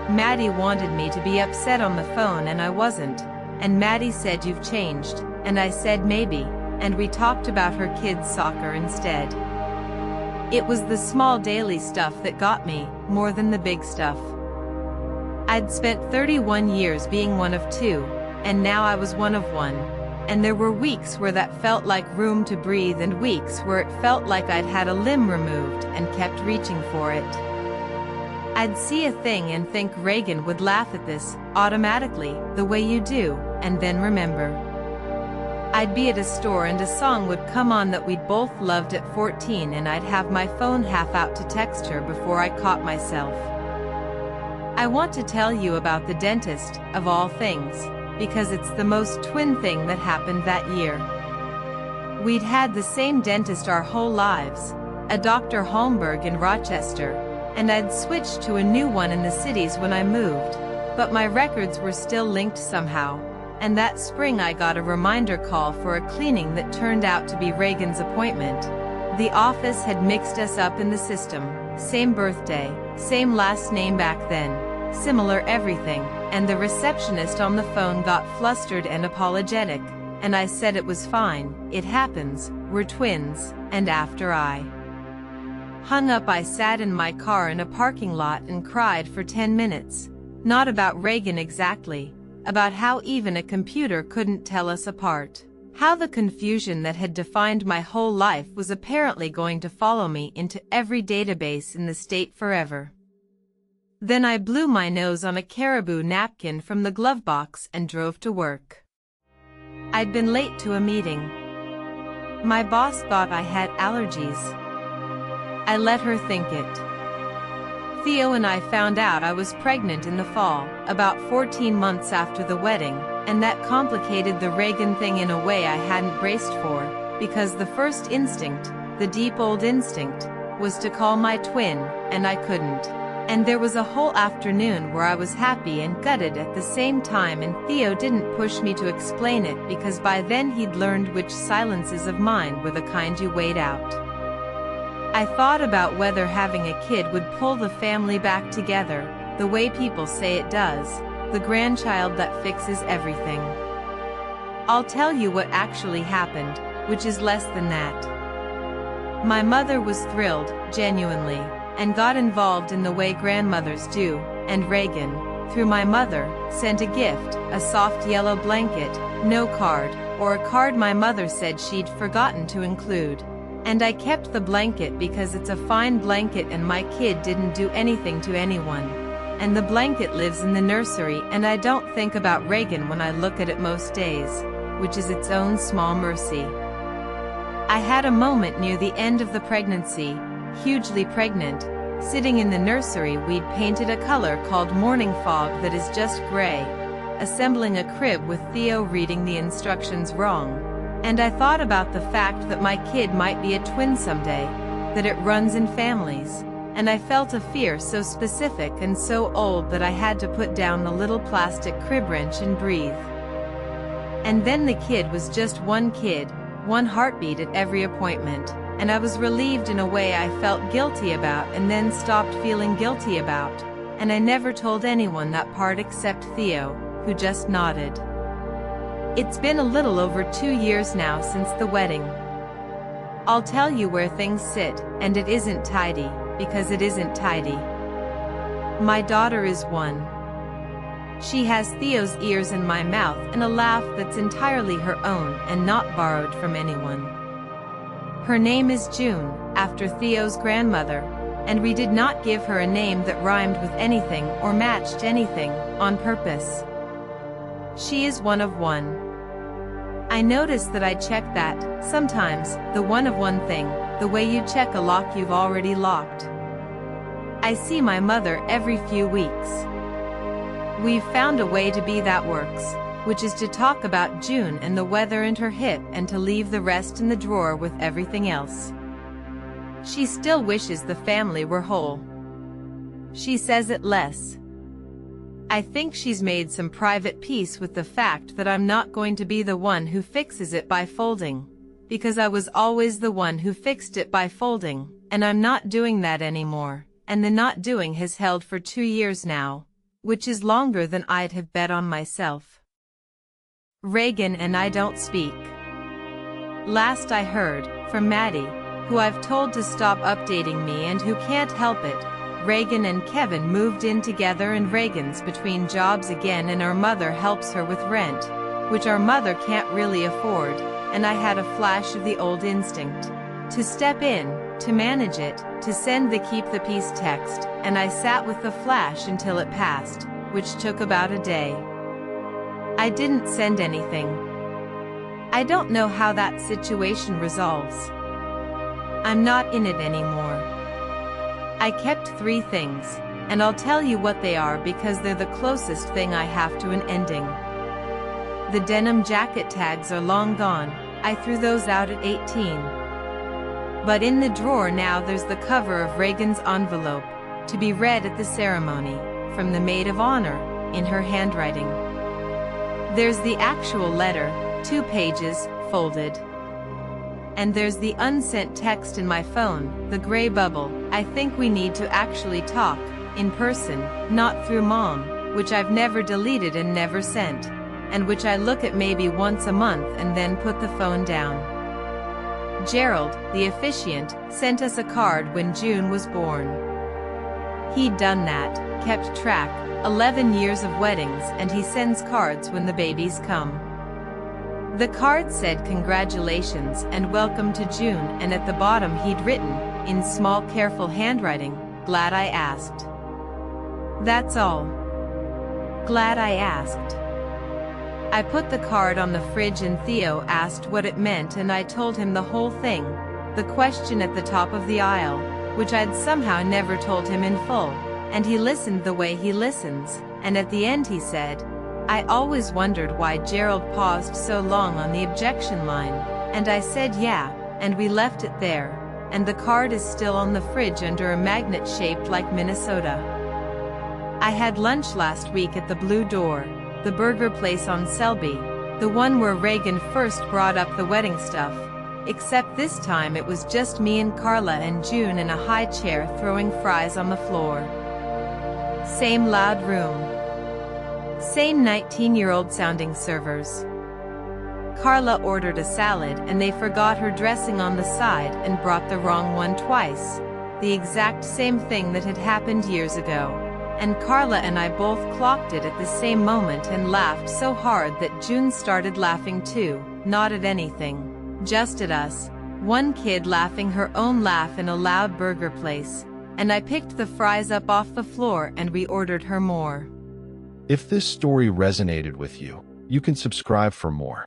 Maddie wanted me to be upset on the phone and I wasn't, and Maddie said you've changed, and I said maybe, and we talked about her kids' soccer instead. It was the small daily stuff that got me, more than the big stuff. I'd spent 31 years being one of two, and now I was one of one, and there were weeks where that felt like room to breathe and weeks where it felt like I'd had a limb removed and kept reaching for it. I'd see a thing and think Reagan would laugh at this, automatically, the way you do, and then remember. I'd be at a store and a song would come on that we'd both loved at 14 and I'd have my phone half out to text her before I caught myself. I want to tell you about the dentist, of all things, because it's the most twin thing that happened that year. We'd had the same dentist our whole lives, a Dr. Holmberg in Rochester, and I'd switched to a new one in the cities when I moved, but my records were still linked somehow, and that spring I got a reminder call for a cleaning that turned out to be Reagan's appointment. The office had mixed us up in the system, same birthday, same last name back then, similar everything, and the receptionist on the phone got flustered and apologetic, and I said it was fine, it happens, we're twins, and after I hung up I sat in my car in a parking lot and cried for 10 minutes, not about Reagan exactly, about how even a computer couldn't tell us apart. How the confusion that had defined my whole life was apparently going to follow me into every database in the state forever. Then I blew my nose on a caribou napkin from the glove box and drove to work. I'd been late to a meeting. My boss thought I had allergies. I let her think it. Theo and I found out I was pregnant in the fall, about 14 months after the wedding, and that complicated the Reagan thing in a way I hadn't braced for, because the first instinct, the deep old instinct, was to call my twin, and I couldn't. And there was a whole afternoon where I was happy and gutted at the same time, and Theo didn't push me to explain it because by then he'd learned which silences of mine were the kind you wait out. I thought about whether having a kid would pull the family back together, the way people say it does, the grandchild that fixes everything. I'll tell you what actually happened, which is less than that. My mother was thrilled, genuinely, and got involved in the way grandmothers do, and Reagan, through my mother, sent a gift, a soft yellow blanket, no card, or a card my mother said she'd forgotten to include. And I kept the blanket because it's a fine blanket and my kid didn't do anything to anyone. And the blanket lives in the nursery and I don't think about Reagan when I look at it most days, which is its own small mercy. I had a moment near the end of the pregnancy, hugely pregnant, sitting in the nursery we'd painted a color called morning fog that is just gray, assembling a crib with Theo reading the instructions wrong. And I thought about the fact that my kid might be a twin someday, that it runs in families, and I felt a fear so specific and so old that I had to put down the little plastic crib wrench and breathe. And then the kid was just one kid, one heartbeat at every appointment, and I was relieved in a way I felt guilty about and then stopped feeling guilty about, and I never told anyone that part except Theo, who just nodded. It's been a little over 2 years now since the wedding. I'll tell you where things sit, and it isn't tidy, because it isn't tidy. My daughter is 1. She has Theo's ears in my mouth and a laugh that's entirely her own and not borrowed from anyone. Her name is June, after Theo's grandmother, and we did not give her a name that rhymed with anything or matched anything, on purpose. She is one of one. I noticed that I checked that, sometimes, the one of one thing, the way you check a lock you've already locked. I see my mother every few weeks. We've found a way to be that works, which is to talk about June and the weather and her hip and to leave the rest in the drawer with everything else. She still wishes the family were whole. She says it less. I think she's made some private peace with the fact that I'm not going to be the one who fixes it by folding, because I was always the one who fixed it by folding, and I'm not doing that anymore, and the not doing has held for 2 years now, which is longer than I'd have bet on myself. Reagan and I don't speak. Last I heard, from Maddie, who I've told to stop updating me and who can't help it, Reagan and Kevin moved in together and Reagan's between jobs again and our mother helps her with rent, which our mother can't really afford, and I had a flash of the old instinct. To step in, to manage it, to send the keep the peace text, and I sat with the flash until it passed, which took about a day. I didn't send anything. I don't know how that situation resolves. I'm not in it anymore. I kept 3 things, and I'll tell you what they are because they're the closest thing I have to an ending. The denim jacket tags are long gone, I threw those out at 18. But in the drawer now there's the cover of Reagan's envelope, to be read at the ceremony, from the maid of honor, in her handwriting. There's the actual letter, 2 pages, folded. And there's the unsent text in my phone, the gray bubble, I think we need to actually talk, in person, not through mom, which I've never deleted and never sent, and which I look at maybe once a month and then put the phone down. Gerald, the officiant, sent us a card when June was born. He'd done that, kept track, 11 years of weddings, and he sends cards when the babies come. The card said congratulations and welcome to June, and at the bottom he'd written, in small careful handwriting, glad I asked. That's all. Glad I asked. I put the card on the fridge and Theo asked what it meant and I told him the whole thing, the question at the top of the aisle, which I'd somehow never told him in full, and he listened the way he listens, and at the end he said, I always wondered why Gerald paused so long on the objection line, and I said yeah, and we left it there, and the card is still on the fridge under a magnet shaped like Minnesota. I had lunch last week at the Blue Door, the burger place on Selby, the one where Reagan first brought up the wedding stuff, except this time it was just me and Carla and June in a high chair throwing fries on the floor. Same loud room. Same 19-year-old sounding servers. Carla ordered a salad and they forgot her dressing on the side and brought the wrong one twice, the exact same thing that had happened years ago, and Carla and I both clocked it at the same moment and laughed so hard that June started laughing too, not at anything, just at us, one kid laughing her own laugh in a loud burger place, and I picked the fries up off the floor and we ordered her more. If this story resonated with you, you can subscribe for more.